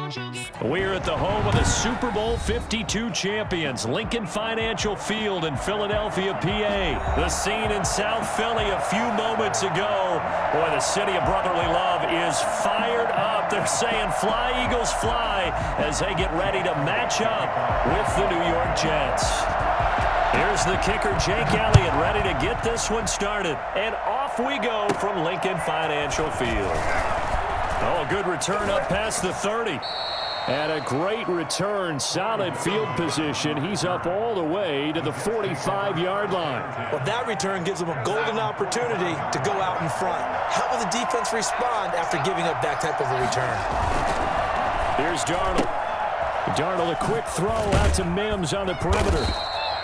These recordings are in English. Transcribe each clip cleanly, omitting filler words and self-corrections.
We're at the home of the Super Bowl 52 champions, Lincoln Financial Field in Philadelphia, PA. The scene in South Philly a few moments ago. Boy, the city of brotherly love is fired up. They're saying, "Fly, Eagles, fly," as they get ready to match up with the New York Jets. Here's the kicker, Jake Elliott, ready to get this one started. And off we go from Lincoln Financial Field. Oh, a good return up past the 30. And a great return, solid field position. He's up all the way to the 45-yard line. Well, that return gives them a golden opportunity to go out in front. How will the defense respond after giving up that type of a return? Here's Darnold. Darnold, a quick throw out to Mims on the perimeter.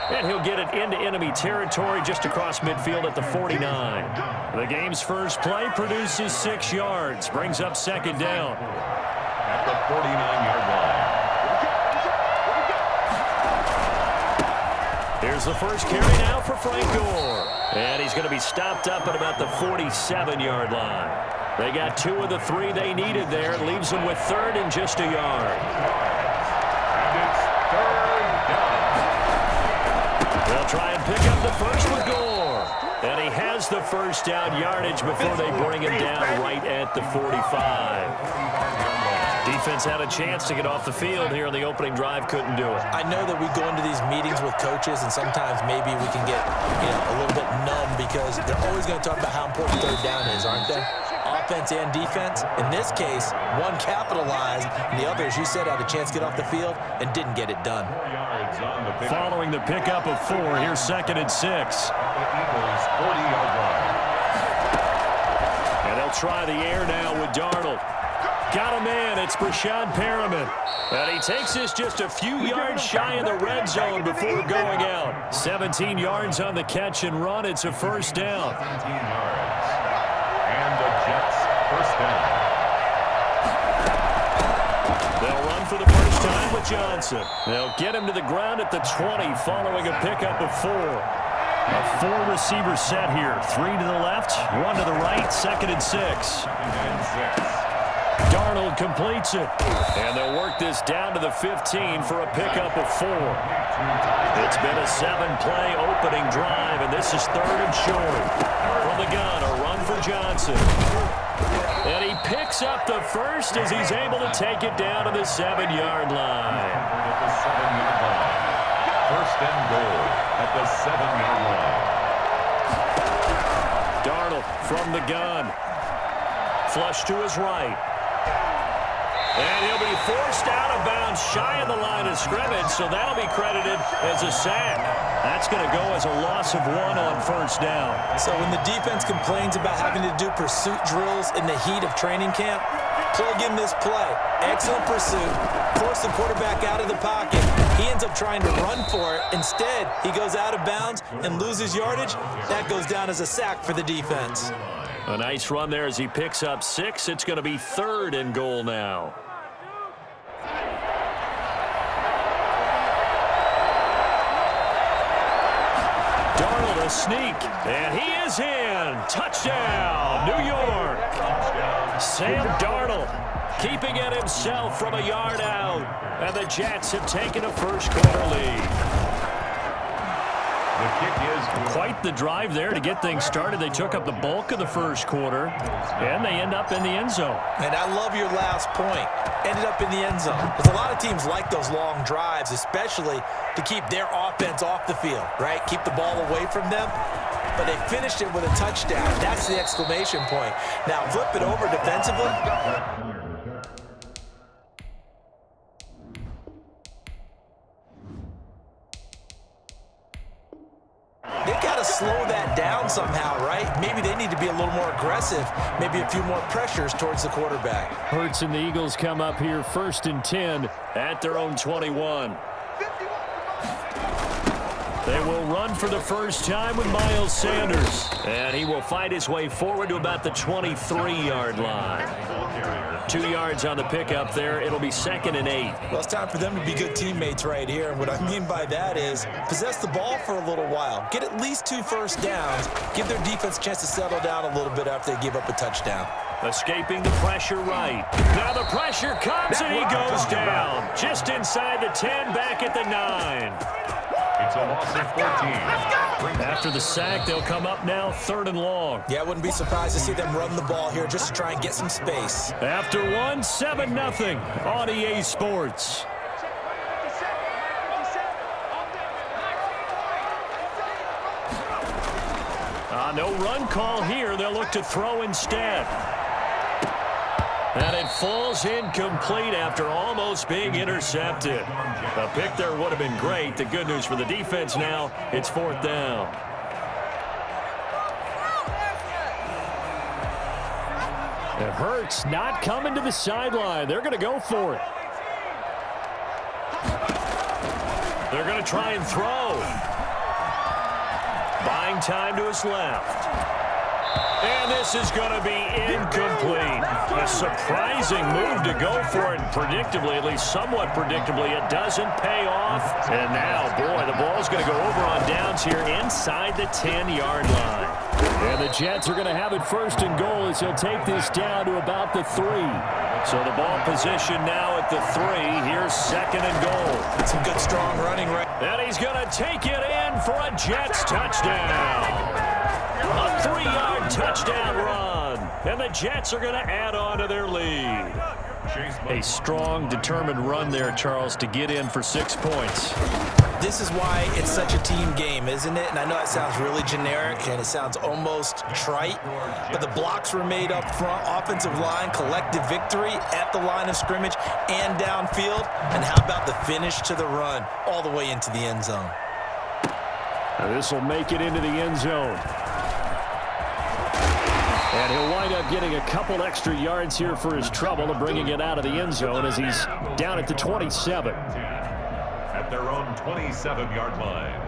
And he'll get it into enemy territory just across midfield at the 49. The game's first play produces 6 yards, brings up second down. At the 49-yard line. Here's the first carry now for Frank Gore. And he's going to be stopped up at about the 47-yard line. They got 2 of the 3 they needed there. It leaves them with third and just a yard. And it's third down. They'll try and pick up the first with Gore. And he has the first down yardage before they bring him down right at the 45. Defense had a chance to get off the field here on the opening drive, couldn't do it. I know that we go into these meetings with coaches, and sometimes maybe we can get a little bit numb because they're always going to talk about how important third down is, aren't they? Offense and defense. In this case, one capitalized, and the other, as you said, had a chance to get off the field and didn't get it done. Following the pickup of 4, here's second and 6. The Eagles' 40-yard line. And they'll try the air now with Darnold. Got a man, it's Brashad Perriman. And he takes this just a few yards shy of the red zone before going out. 17 yards on the catch and run. It's a first down. 17 yards. And the Jets first down. They'll run for the first time with Johnson. They'll get him to the ground at the 20 following a pickup of 4. A 4-receiver set here. 3 to the left, 1 to the right, second and 6. Darnold completes it. And they'll work this down to the 15 for a pickup of 4. It's been a 7-play opening drive, and this is third and short. From the gun, a run for Johnson. And he picks up the first as he's able to take it down to the 7-yard line. First and goal at the 7-yard line. Darnold from the gun. Flush to his right. And he'll be forced out of bounds shy of the line of scrimmage, so that'll be credited as a sack. That's going to go as a loss of 1 on first down. So when the defense complains about having to do pursuit drills in the heat of training camp, plug in this play. Excellent pursuit. Force the quarterback out of the pocket. He ends up trying to run for it. Instead, he goes out of bounds and loses yardage. That goes down as a sack for the defense. A nice run there as he picks up 6. It's going to be third and goal now. Darnold a sneak, and he is in. Touchdown, New York. Sam Darnold keeping it himself from a yard out, and the Jets have taken a first-quarter lead. The kick is quite the drive there to get things started. They took up the bulk of the first quarter, and they end up in the end zone. And I love your last point. Ended up in the end zone. Because a lot of teams like those long drives, especially to keep their offense off the field, right? Keep the ball away from them. But they finished it with a touchdown. That's the exclamation point. Now flip it over defensively. They've got to slow that down somehow, right? Maybe they need to be a little more aggressive, maybe a few more pressures towards the quarterback. Hurts and the Eagles come up here first and 10 at their own 21. They will run for the first time with Miles Sanders. And he will fight his way forward to about the 23-yard line. 2 yards on the pickup there. It'll be second and 8. Well, it's time for them to be good teammates right here. And what I mean by that is possess the ball for a little while. Get at least 2 first downs. Give their defense a chance to settle down a little bit after they give up a touchdown. Escaping the pressure right. Now the pressure comes and he goes down. Just inside the 10, back at the 9. It's a loss of 14. After the sack, they'll come up now 3rd and long. Yeah, I wouldn't be surprised to see them run the ball here just to try and get some space. After one, 7-0 on EA Sports. No run call here. They'll look to throw instead. And it falls incomplete after almost being intercepted. A pick there would have been great. The good news for the defense now, it's 4th down. It hurts not coming to the sideline. They're going to go for it. They're going to try and throw. Buying time to his left. And this is going to be incomplete. A surprising move to go for it. Predictably, at least somewhat predictably, it doesn't pay off. And now, boy, the ball's going to go over on downs here inside the 10-yard line. And the Jets are going to have it 1st and goal as he'll take this down to about the 3. So the ball position now at the 3. Here's 2nd and goal. Some good, strong running right. And he's going to take it in for a Jets touchdown. A 3-yard touchdown run. And the Jets are going to add on to their lead. A strong, determined run there, Charles, to get in for 6 points. This is why it's such a team game, isn't it? And I know it sounds really generic and it sounds almost trite, but the blocks were made up front, offensive line, collective victory at the line of scrimmage and downfield. And how about the finish to the run all the way into the end zone? This will make it into the end zone. And he'll wind up getting a couple extra yards here for his trouble and bringing it out of the end zone as he's down at the 27. At their own 27-yard line.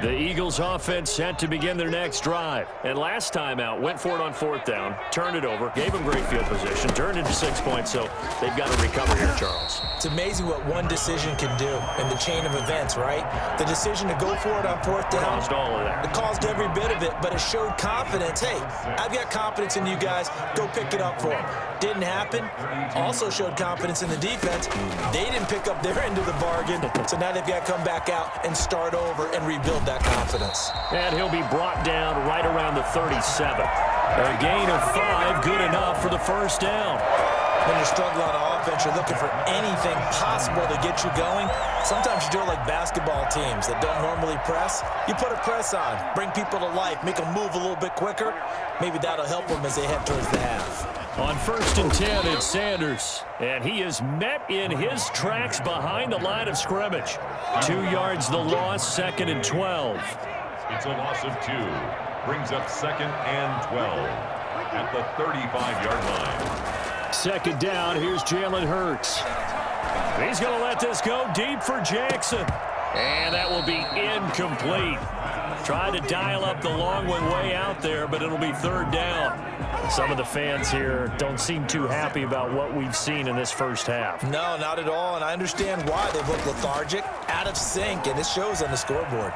The Eagles offense set to begin their next drive. And last time out, went for it on 4th down, turned it over, gave them great field position, turned into 6 points, so they've got to recover here, Charles. It's amazing what one decision can do in the chain of events, right? The decision to go for it on 4th down. Caused all of that. It caused every bit of it, but it showed confidence. Hey, I've got confidence in you guys. Go pick it up for them. Didn't happen. Also showed confidence in the defense. They didn't pick up their end of the bargain, so now they've got to come back out and start over and rebuild that confidence. And he'll be brought down right around the 37. A gain of 5, good enough for the 1st down. When you're struggling on offense, you're looking for anything possible to get you going. Sometimes you do it like basketball teams that don't normally press. You put a press on, bring people to life, make them move a little bit quicker. Maybe that'll help them as they head towards the half. On 1st and 10, it's Sanders. And he is met in his tracks behind the line of scrimmage. 2 yards the loss, 2nd and 12. It's a loss of 2. Brings up 2nd and 12 at the 35-yard line. 2nd down, here's Jalen Hurts. He's going to let this go deep for Jackson. And that will be incomplete. Tried to dial up the long one way out there, but it'll be 3rd down. Some of the fans here don't seem too happy about what we've seen in this first half. No, not at all, and I understand why. They look lethargic, out of sync, and it shows on the scoreboard.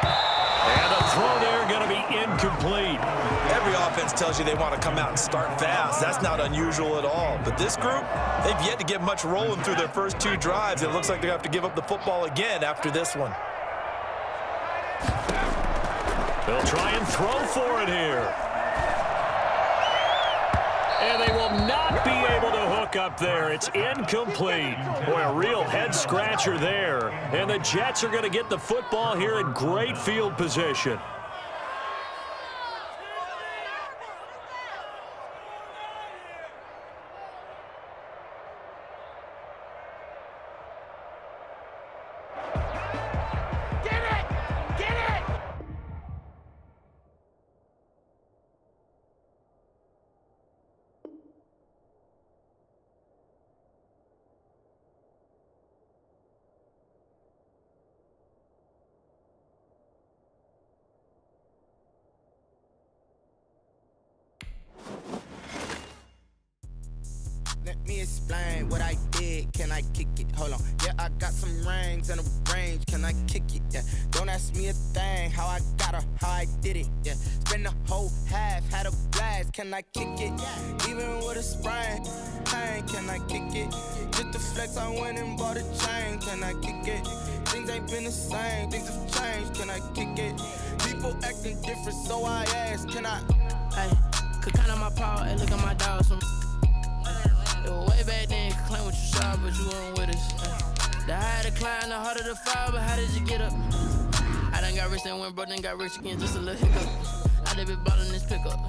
And a throw there going to be incomplete. Every offense tells you they want to come out and start fast. That's not unusual at all. But this group, they've yet to get much rolling through their first 2 drives. It looks like they have to give up the football again after this one. They'll try and throw for it here. And they will not be able to hook up there. It's incomplete. Boy, a real head-scratcher there. And the Jets are going to get the football here in great field position. explain what I did. Can I kick it? Hold on. Yeah, I got some rings and a range. Can I kick it? Yeah. Don't ask me a thing. How I got her, how I did it. Yeah. Spend the whole half, had a blast. Can I kick it? Even with a sprain. Pain, can I kick it? Just the flex, I went and bought a chain. Can I kick it? Things ain't been the same. Things have changed. Can I kick it? People acting different, so I ask. Can I? Hey, could count on my power and look at my dogs. It was way back then, you could claim what you saw, but you weren't with us. The higher the climb, the harder the fall, but how did you get up? I done got rich and went broke, then got rich again, just a little hiccup. I done been ballin' this pickup.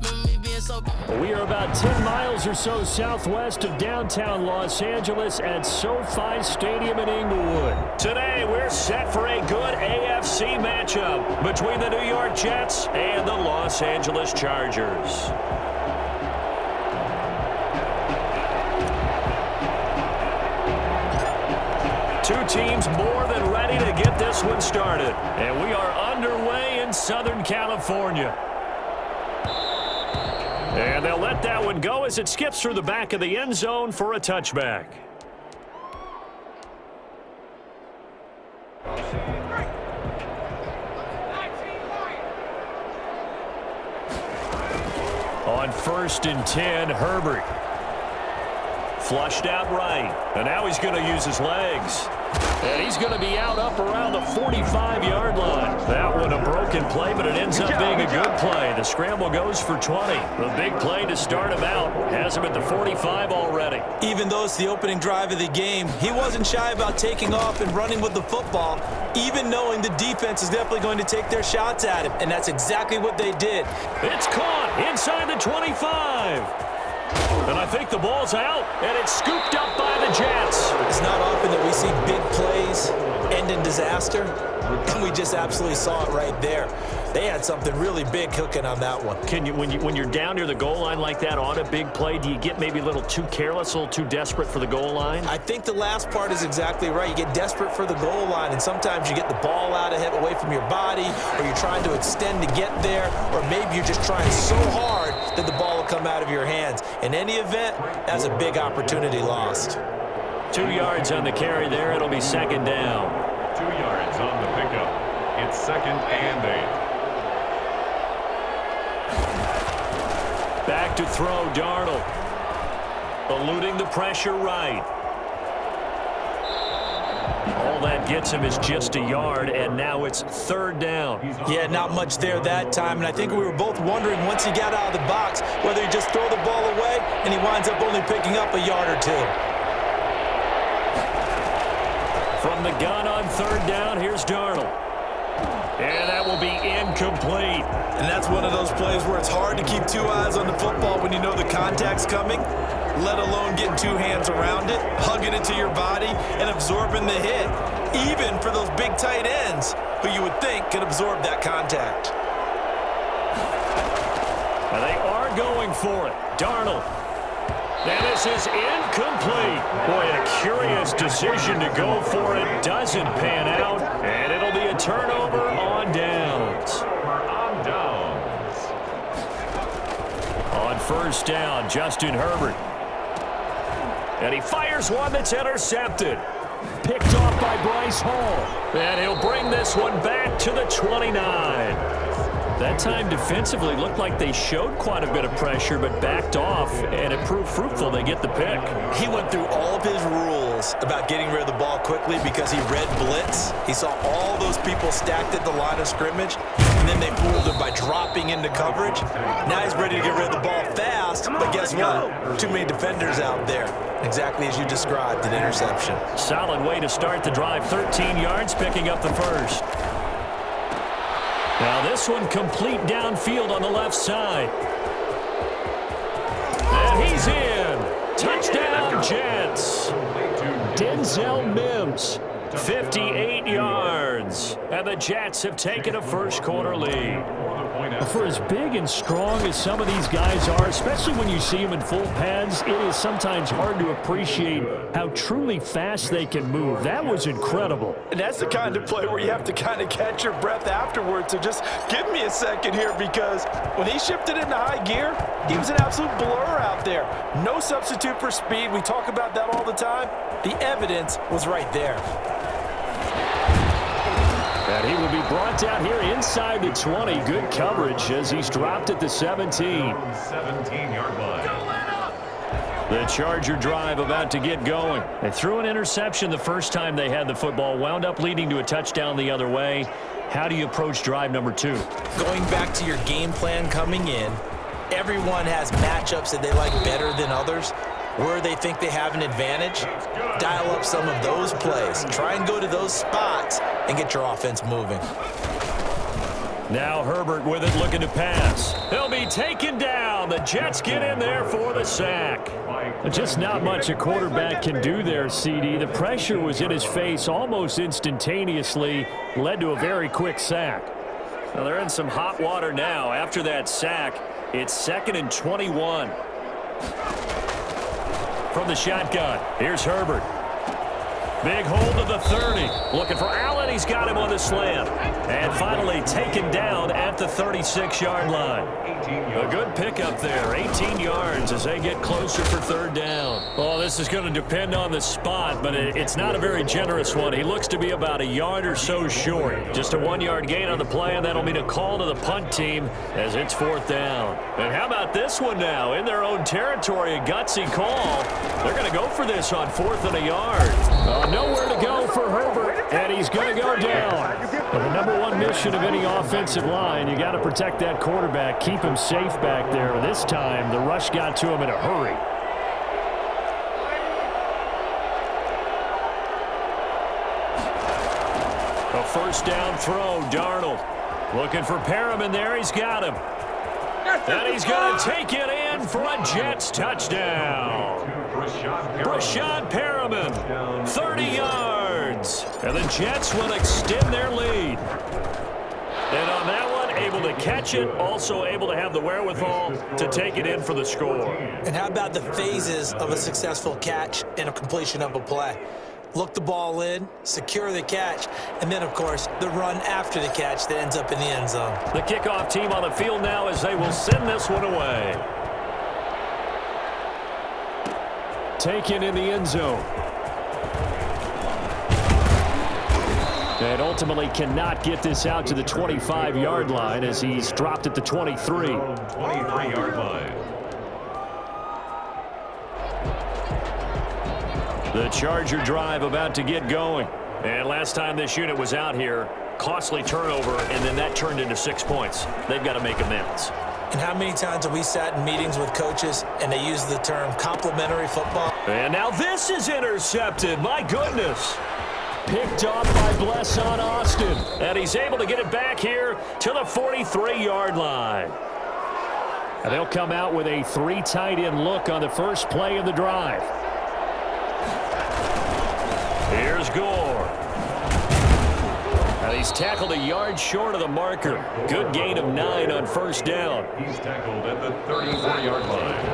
Remember me being so... We are about 10 miles or so southwest of downtown Los Angeles at SoFi Stadium in Inglewood. Today, we're set for a good AFC matchup between the New York Jets and the Los Angeles Chargers. Two teams more than ready to get this one started. And we are underway in Southern California. And they'll let that one go as it skips through the back of the end zone for a touchback. On 1st and 10, Herbert. Flushed out right. And now he's going to use his legs. And he's going to be out up around the 45-yard line. That one a broken play, but it ends up being a good play. The scramble goes for 20. The big play to start him out has him at the 45 already. Even though it's the opening drive of the game, he wasn't shy about taking off and running with the football, even knowing the defense is definitely going to take their shots at him, and that's exactly what they did. It's caught inside the 25. And I think the ball's out, and it's scooped up by the Jets. It's not often that we see big plays end in disaster, and we just absolutely saw it right there. They had something really big cooking on that one. Can you, when you're down near the goal line like that on a big play, do you get maybe a little too careless, a little too desperate for the goal line? I think the last part is exactly right. You get desperate for the goal line, and sometimes you get the ball out of it away from your body, or you're trying to extend to get there, or maybe you're just trying so hard that the ball will come out of your hands. In any event, that's a big opportunity lost. 2 yards on the carry there. It'll be second down. 2 yards on the pickup. It's 2nd and 8. Back to throw, Darnold. Eluding the pressure right. All that gets him is just a yard, and now it's 3rd down. Yeah, not much there that time, and I think we were both wondering once he got out of the box whether he just throw the ball away, and he winds up only picking up a yard or two. From the gun on 3rd down, here's Darnold. And that will be incomplete. And that's one of those plays where it's hard to keep 2 eyes on the football when you know the contact's coming, let alone getting 2 hands around it, hugging it to your body, and absorbing the hit, even for those big tight ends who you would think could absorb that contact. And they are going for it. Darnold. And this is incomplete. Boy, a curious decision to go for it. Doesn't pan out, and it'll be a turnover on downs. On downs. On 1st down, Justin Herbert. And he fires one that's intercepted. Picked off by Bryce Hall. And he'll bring this one back to the 29. That time defensively looked like they showed quite a bit of pressure but backed off, and it proved fruitful. They get the pick. He went through all of his rules about getting rid of the ball quickly because he read blitz. He saw all those people stacked at the line of scrimmage, and then they fooled him by dropping into coverage. Now he's ready to get rid of the ball fast, but guess what? Too many defenders out there. Exactly as you described, an interception. Solid way to start the drive. 13 yards, picking up the first. Now this one complete downfield on the left side. And he's in. Touchdown, Jets. Denzel Mims, 58 yards. And the Jets have taken a first-quarter lead. For as big and strong as some of these guys are, especially when you see them in full pads, it is sometimes hard to appreciate how truly fast they can move. That was incredible. And that's the kind of play where you have to kind of catch your breath afterwards. So just give me a second here, because when he shifted into high gear, he was an absolute blur out there. No substitute for speed. We talk about that all the time. The evidence was right there. And he will be brought down here inside the 20. Good coverage as he's dropped at the 17. 17-yard line. The Charger drive about to get going. They threw an interception the first time they had the football, wound up leading to a touchdown the other way. How do you approach drive number 2? Going back to your game plan coming in, everyone has matchups that they like better than others. Where they think they have an advantage, dial up some of those plays. Try and go to those spots and get your offense moving. Now Herbert with it, looking to pass. He'll be taken down. The Jets get in there for the sack. Just not much a quarterback can do there, CD. The pressure was in his face almost instantaneously, led to a very quick sack. Now they're in some hot water now. After that sack, it's 2nd and 21. From the shotgun, here's Herbert. Big hold of the 30. Looking for Allen. He's got him on the slant. And finally taken down at the 36-yard line. A good pickup there. 18 yards as they get closer for 3rd down. Well, this is going to depend on the spot, but it's not a very generous one. He looks to be about a yard or so short. Just a 1-yard gain on the play, and that'll mean a call to the punt team as it's 4th down. And how about this one now? In their own territory, a gutsy call. They're going to go for this on 4th and a yard. Nowhere to go for Herbert, and he's going to go down. Well, the number one mission of any offensive line, you got to protect that quarterback, keep him safe back there. This time, the rush got to him in a hurry. A 1st down throw, Darnold. Looking for Perriman there, he's got him. And he's going to take it in for a Jets touchdown. Brashad Perriman, 30 yards. And the Jets will extend their lead. And on that one, able to catch it, also able to have the wherewithal to take it in for the score. And how about the phases of a successful catch and a completion of a play? Look the ball in, secure the catch, and then, of course, the run after the catch that ends up in the end zone. The kickoff team on the field now as they will send this one away. Taken in the end zone. And ultimately cannot get this out to the 25-yard line as he's dropped at the 23. 23-yard line. The Charger drive about to get going. And last time this unit was out here, costly turnover, and then that turned into 6 points. They've got to make amends. And how many times have we sat in meetings with coaches and they use the term complimentary football? And now this is intercepted. My goodness. Picked off by Blesson Austin. And he's able to get it back here to the 43-yard line. And they'll come out with a 3 tight end look on the first play of the drive. Here's Gore. And he's tackled a yard short of the marker. Good gain of 9 on 1st down. He's tackled at the 34-yard line.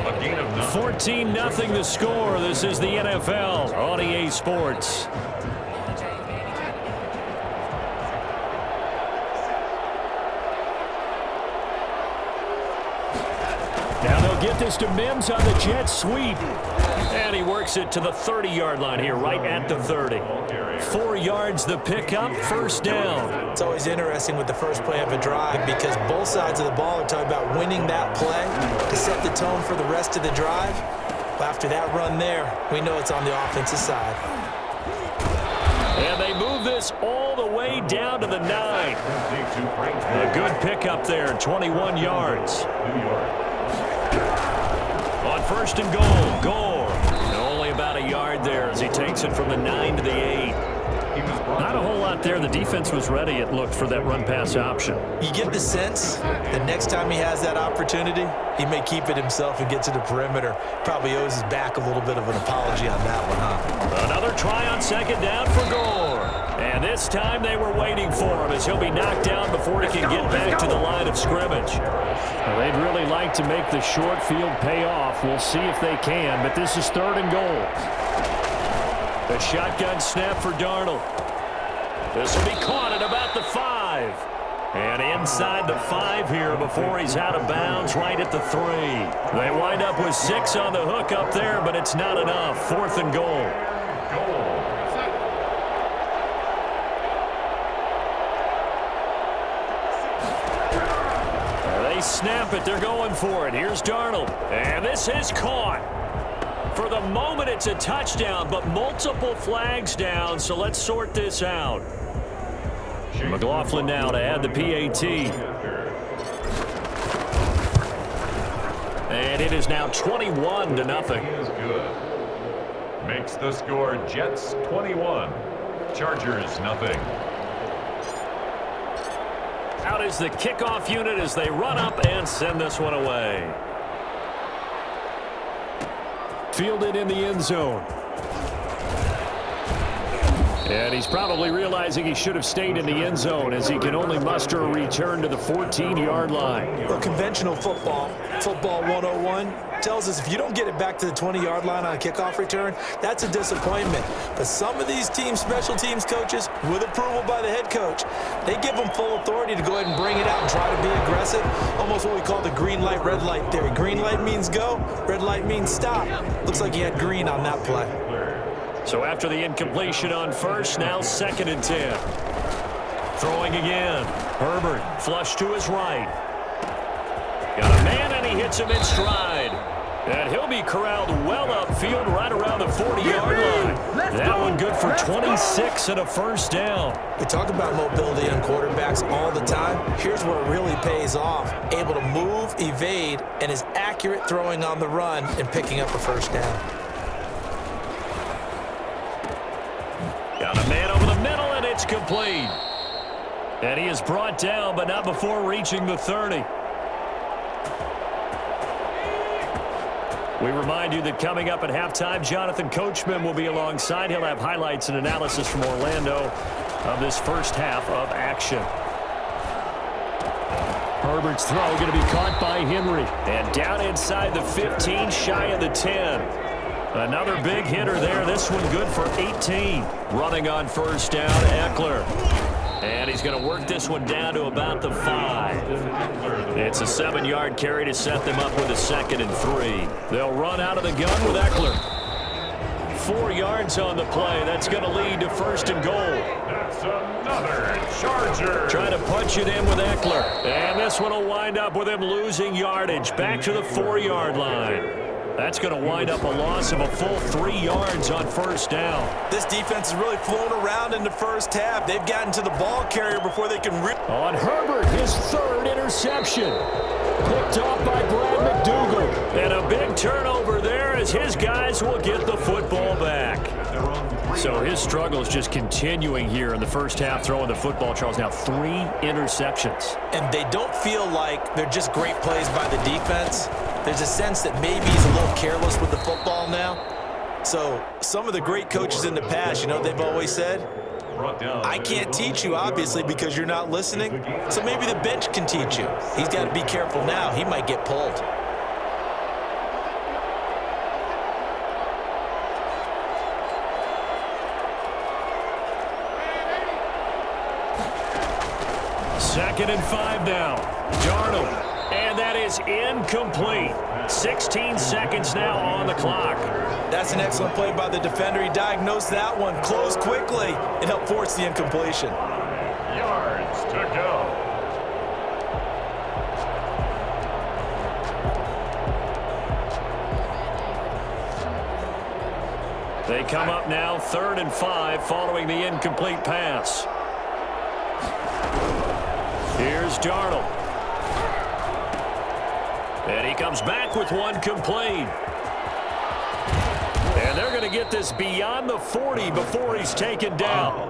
A gain of 9. 14-0 the score. This is the NFL on EA Sports. Now they'll get this to Mims on the jet sweep. And he works it to the 30-yard line here, right at the 30. 4 yards the pickup, 1st down. It's always interesting with the first play of a drive because both sides of the ball are talking about winning that play to set the tone for the rest of the drive. Well, after that run there, we know it's on the offensive side. And they move this all the way down to the 9. A good pickup there, 21 yards. On 1st and goal, Gore. Only about a yard there as he takes it from the 9 to the 8. Not a whole lot there. The defense was ready, it looked, for that run-pass option. You get the sense that next time he has that opportunity, he may keep it himself and get to the perimeter. Probably owes his back a little bit of an apology on that one, huh? Another try on 2nd down for Gore. And And this time they were waiting for him as he'll be knocked down before he can get back to the line of scrimmage. Well, they'd really like to make the short field pay off. We'll see if they can, but this is 3rd and goal. The shotgun snap for Darnold. This will be caught at about the 5. And inside the 5 here before he's out of bounds right at the 3. They wind up with 6 on the hook up there, but it's not enough. 4th and goal. They snap it. They're going for it. Here's Darnold. And this is caught. For the moment, it's a touchdown, but multiple flags down, so let's sort this out. McLaughlin now to add the PAT. And it is now 21-0. He is good. Makes the score Jets 21, Chargers nothing. Out is the kickoff unit as they run up and send this one away. Fielded in the end zone. And he's probably realizing he should have stayed in the end zone as he can only muster a return to the 14-yard line. Well, conventional football 101, tells us if you don't get it back to the 20-yard line on a kickoff return, that's a disappointment. But some of these teams, special teams coaches, with approval by the head coach, they give them full authority to go ahead and bring it out and try to be aggressive. Almost what we call the green light, red light theory. Green light means go, red light means stop. Looks like he had green on that play. So after the incompletion on first, now 2nd and 10. Throwing again. Herbert flush to his right. Got a man, and he hits him in stride. And he'll be corralled well upfield right around the 40-yard line. That one good for 26 and a first down. We talk about mobility on quarterbacks all the time. Here's where it really pays off. Able to move, evade, and is accurate throwing on the run and picking up a first down. Got a man over the middle, and it's complete. And he is brought down, but not before reaching the 30. We remind you that coming up at halftime, Jonathan Coachman will be alongside. He'll have highlights and analysis from Orlando of this first half of action. Herbert's throw going to be caught by Henry. And down inside the 15, shy of the 10. Another big hitter there. This one good for 18. Running on first down, Eckler. And he's going to work this one down to about the 5. It's a 7-yard carry to set them up with a 2nd and 3. They'll run out of the gun with Eckler. 4 yards on the play. That's going to lead to 1st and goal. That's another Charger. Trying to punch it in with Eckler. And this one will wind up with him losing yardage. Back to the 4-yard line. That's going to wind up a loss of a full 3 yards on first down. This defense has really flown around in the first half. They've gotten to the ball carrier before they can on Herbert, his 3rd interception. Picked off by Brad McDougal. And a big turnover there as his guys will get the football back. So his struggle is just continuing here in the first half, throwing the football. Charles, now 3 interceptions. And they don't feel like they're just great plays by the defense. There's a sense that maybe he's a little careless with the football now. So some of the great coaches in the past, you know, they've always said, I can't teach you, obviously, because you're not listening. So maybe the bench can teach you. He's got to be careful now. He might get pulled. Second and 5 now. Darnold. And that is incomplete. 16 seconds now on the clock. That's an excellent play by the defender. He diagnosed that one, closed quickly, and helped force the incompletion. Yards to go. They come up now 3rd and 5 following the incomplete pass. Here's Darnold. And he comes back with one complete. And they're going to get this beyond the 40 before he's taken down.